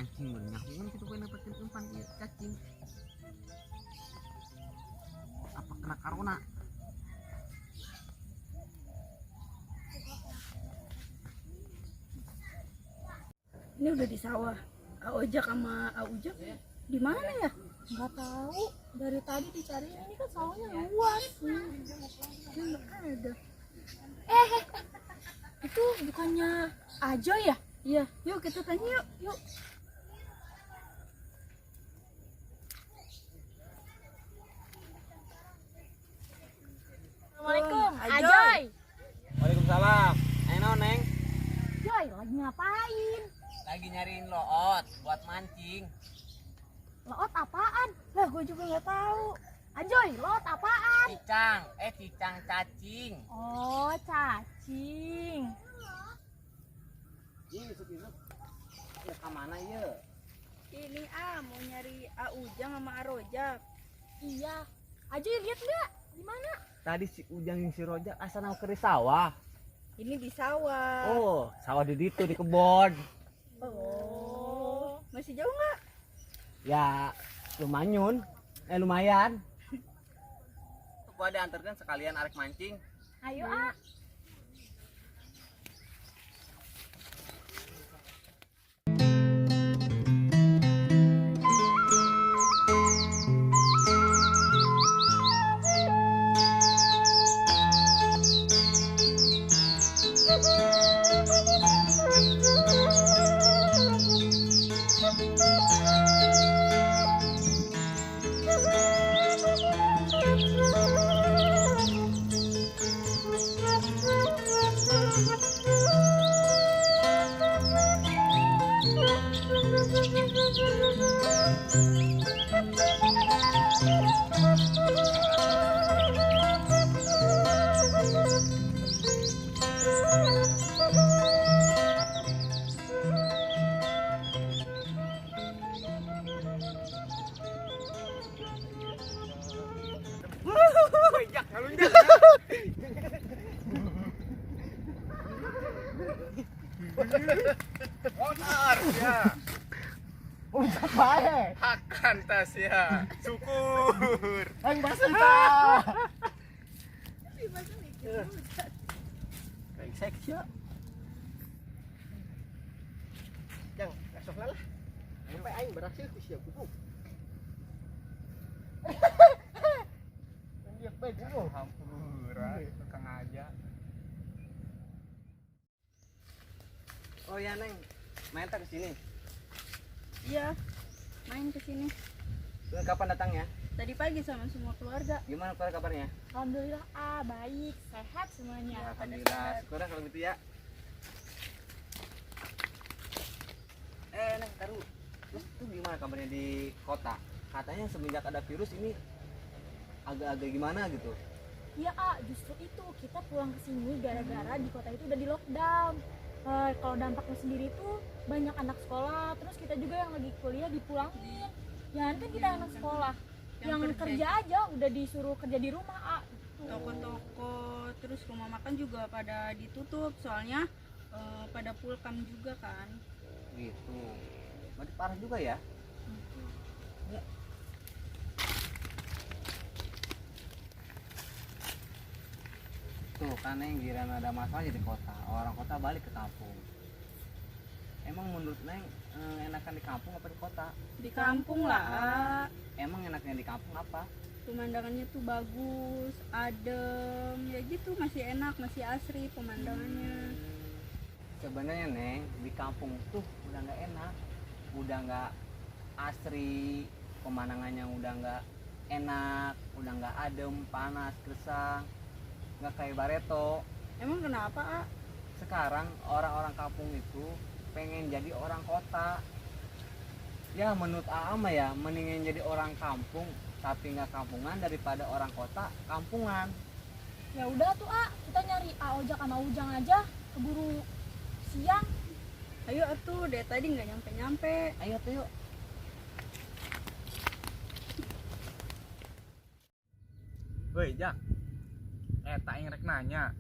mancing banyak kan kita pengen dapetin umpan cacing. Apa kena corona? Ini udah di sawah. Ojak sama Aujak di mana ya? Nggak tahu. Dari tadi dicari, ini kan sawahnya luas. Nggak ada. Itu bukannya Ajo ya? Iya. Yuk kita tanya yuk. Yuk. Assalamualaikum, Ajoy. Waalaikumsalam. Neng. Joy, lagi ngapain? Lagi nyariin loot buat mancing. Loot apaan? Lah, gue juga nggak tahu. Ajoy, loot apaan? Cicang cacing. Oh, cacing. Isuk. Ya kemana ya? Ini mau nyari Aujang sama Arojak. Iya. Ajoy lihat nggak? Di mana? Tadi si Ujang yang si Rojak asal mau ke sawah. Ini di sawah. Oh, sawah di situ di kebon. Oh, masih jauh nggak? Ya lumayan. Gua ada antarkan sekalian arek mancing. Ayo, Jak, ngalunjak. Motor ya. Udah baik. Akan tas ya. Syukur. Yang basah ta. Kayak seksi ya. Yang esok lah. Sampai aing berhasil ku siap ku. Dia baik ku. Hampura, tukang aja. Oh ya Neng, main tak kesini. Iya. Main ke sini. Kapan datangnya? Tadi pagi sama semua keluarga. Gimana kabarnya? Alhamdulillah, baik, sehat semuanya. Ya, alhamdulillah, syukur kalau gitu ya. Neng, taruh. Terus tuh gimana kabarnya di kota? Katanya semenjak ada virus ini agak-agak gimana gitu. Iya, justru itu kita pulang ke sini gara-gara di kota itu udah di lockdown. Kalau dampaknya sendiri tuh banyak anak sekolah, terus kita juga yang lagi kuliah dipulangin. Jangan kan kita anak sekolah, yang kerja aja udah disuruh kerja di rumah. Toko-toko terus rumah makan juga pada ditutup soalnya pada pulkam juga kan. Gitu. Berarti parah juga ya? Ya. Tuh kan Neng, giran ada masalah di kota, orang kota balik ke kampung. Emang menurut Neng enakan di kampung apa di kota? Di kampung lah. Emang enaknya di kampung apa? Pemandangannya tuh bagus, adem, ya gitu, masih enak, masih asri pemandangannya. Sebenarnya Neng, di kampung tuh udah nggak enak, udah nggak asri, pemandangannya udah nggak enak, udah nggak adem, panas, gersang, nggak kayak Bareto. Emang kenapa, Sekarang orang-orang kampung itu pengen jadi orang kota. Ya menurut Aama ya, mendingan jadi orang kampung tapi nggak kampungan daripada orang kota kampungan. Ya udah tuh, kita nyari Ojak sama Ujang aja, keburu siang. Ayo atuh, dari tadi nggak nyampe-nyampe. Ayo tuh yuk. Woi Jak, tak yang rek nanya.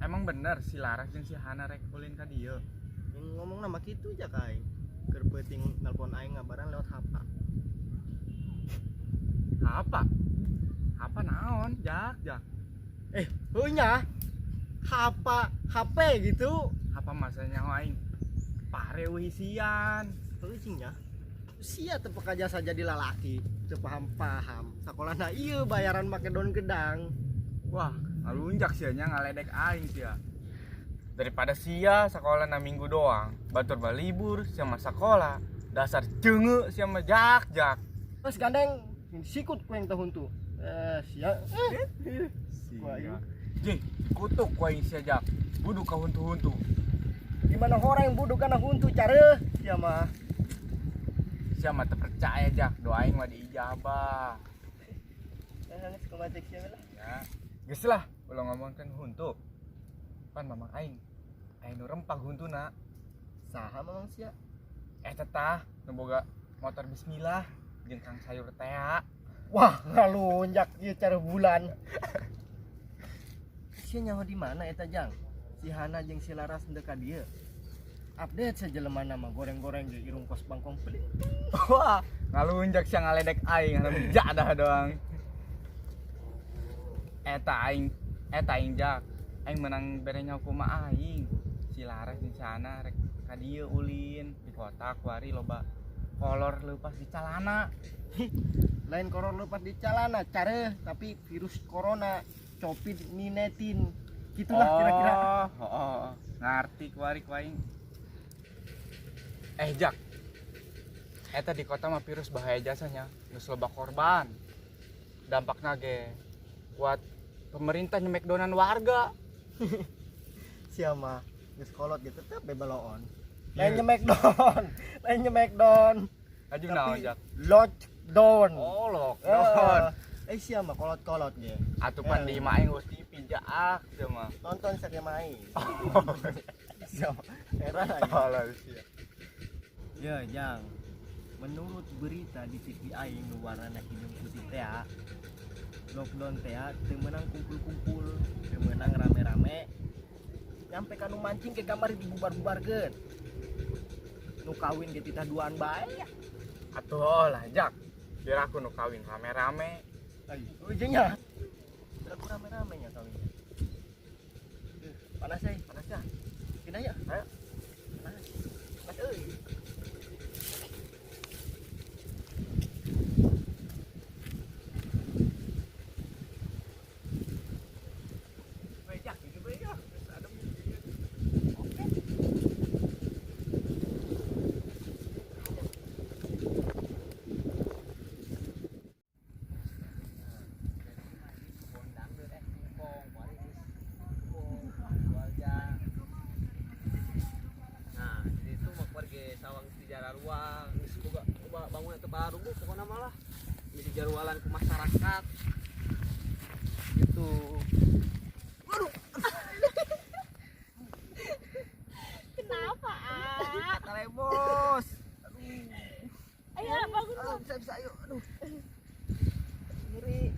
Emang bener si Laras jeung si Hana rek ulin ka dieu? Yang ngomong nama kitu aja kai. Keur cing nelpon aing ngabaran lewat HP. Apa naon Jak Heunya HP gitu. apa masanya aing pare euy hisian Heuh cingnya. Sia teu pekerja saja di lalaki, teu paham-paham. Sakolana ieu bayaran make daun gedang. wah ngalunjak sianya ngaledek aing sia daripada sia sekolah na minggu doang batur balibur sama sekolah dasar ceungeuk sia mah Jak Terus gandeng sikut ku yang tahun tu. Sia. Wah, iya. Jing kutuk ku aing sia Jak budu ka huntu-huntu Gimana orang yang bodoh kana huntu cara sia mah. sia mah teu percaya Jak doa aing mah diijabah Geus kumacek sia lah. ya geus lah ulah ngomongkeun huntu pan mamang aing nu rempah huntuna Saha mamang sia? eta tah nu boga motor bismillah jeung kang sayur tea Wah, ngalunjak ieu cara bulan. Sia nyawa di mana eta Jang? Si Hana jeung si Laras henteu ka dieu. Update saja lemah nama goreng-goreng ge irung kos bangkong peling. wah ngalunjak sia ngaledek aing anu jadah doang eta aing Jak aing menang berenya kumaha aing si Laras jeung si Hana rek ka dieu ulin di kota kuari loba kolor leupas di calana Lain korona lepas di calana cara tapi virus corona COVID-19 gitulah kira-kira. Ngarti kuari ku aing Jak eta di kota mah virus bahaya jasanya geus loba korban dampakna ge buat pemerintah nyemek donan warga Sia mah geus kolot ge tetep bebeloon. Iya. Lain nyemek don. aju naon Jak Lockdown. oh lockdown Sia mah kolot-kolot ge. atupan di imah aing geus dipijaak sia mah Nonton sakit main. Sia mah heran. tolol sia Ya, Jang. Menurut berita di TV aing nu warna hidung putih teh, lockdown teh teu meunang kumpul-kumpul, teu meunang rame-rame. Nyampe ka nu mancing ke kamari dibubar-bubarkeun. Nu kawin ge titah duaan bae. atuh lah Jak biar aku nu kawin rame-rame Ujungnya. Aku rame-rame nya kawin. Panas ya. Pindah ya. Ayo. Panas. Panas euy. Bangunan terbaru bu, pokoknya malah bisa jarwalan ke masyarakat gitu. Kenapa? Kata bos. Ayo bangun. Bisa ayo. Aduh. Ngeri.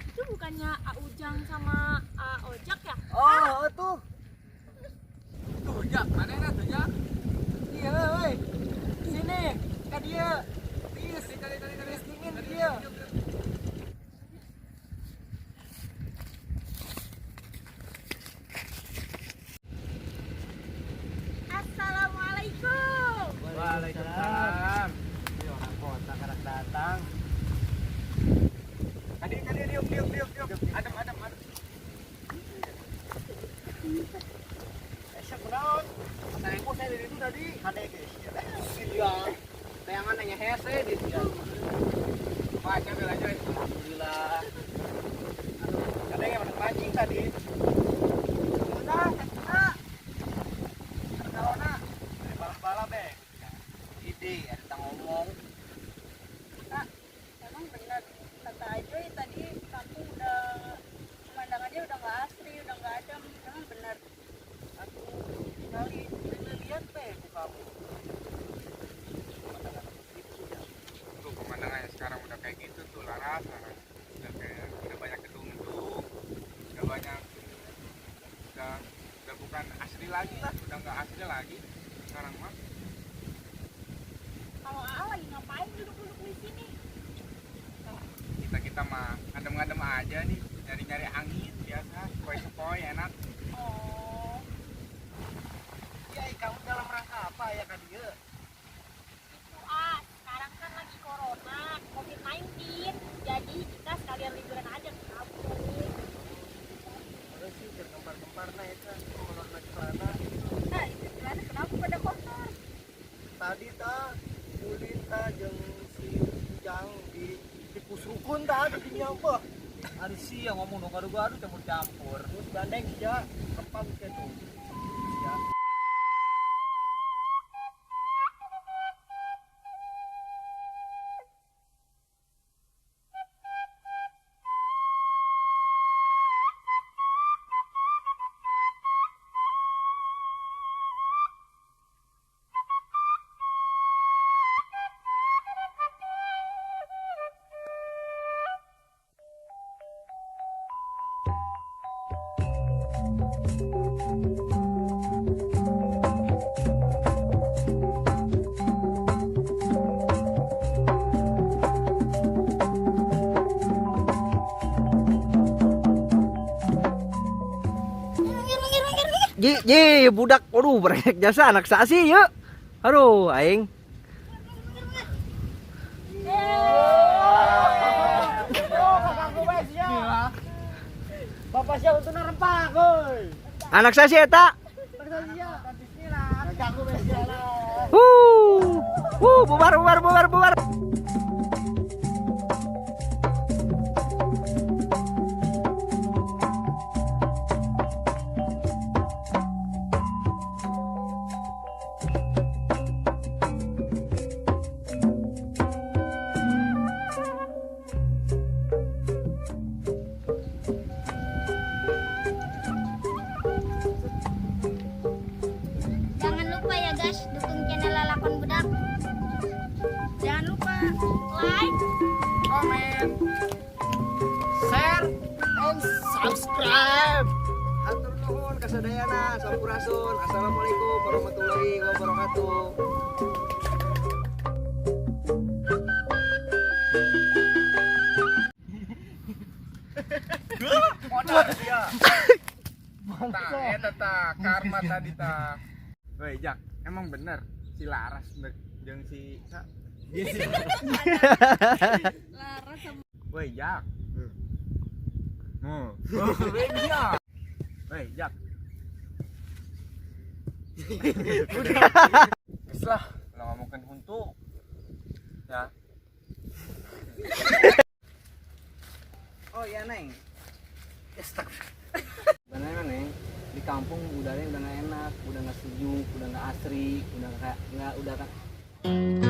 Itu bukannya Ujang sama Ojak ya? Oh, tuh. Tuh, Jak, mana tuh, Jak? Iya, woi. Sini, ke dia. Tis, tis dingin dia. Assalamualaikum. Waalaikumsalam Ini orang kota kadang datang. Kadir diuk adem Siap kunaon? Kata bos saya dari itu tadi. Kade guys. Iya. Tayangan nanya hese di dia. Baca bel aja. Alhamdulillah. Kade yang mancing tadi. Udah, Corona. Balap-balap deh. Ide, ada ngomong. Emang benar kata Ajoy tadi kampung udah pemandangannya udah nggak asri, udah nggak adem. Emang benar. Aku kali lihat teh ku kamu. tuh pemandangannya sekarang udah kayak gitu tuh Laras udah banyak gedung udah banyak udah bukan asli lagi lah, udah nggak asli lagi sekarang mah. Kalau A lagi ngapain duduk-duduk di sini? Kita mah ngadem-ngadem aja nih, nyari-nyari angin biasa, sepoi-sepoi enak. Oh, Ya, kamu dalam rangka apa ya Kak dia? itu A. Sekarang kan lagi corona, COVID-19. Jadi kita sekalian liburan aja ke kampung. Terus sih tergempar-gempar nah itu kolor na celana. Nah, itu celana kenapa pada kotor? Tadi ulin jeung si Ujang di pusrukun tadi di nyapa. Ada sih yang ngomong dong gaduh-gaduh campur-campur. Terus gandeng ya, kempang gitu. Ya. Ji, budak, waduh, berenek jasa anak sasi yuk. Aduh, aing. Bapak siapa untuk nerempak, oi. Anak sasi eta. Ganggu besiala. Bubar. Jangan lupa ya guys, dukung channel Lalapan Budak. Jangan lupa Like, Komen. Share and subscribe. Atur nuhun kasadayana, sampurasun. Assalamualaikum warahmatullahi wabarakatuh. Modal dia. Eta karma tadi ta. Woi, Jak, emang bener si Laras jeung si Laras sama Woi, Jak. Woi, Jak. Lah, kalau ngomongin huntu. Ya. Oh iya Neng. Sebenarnya Neng, di kampung udaranya udah nggak enak, udah nggak sejuk, udah nggak asri, udah nggak kan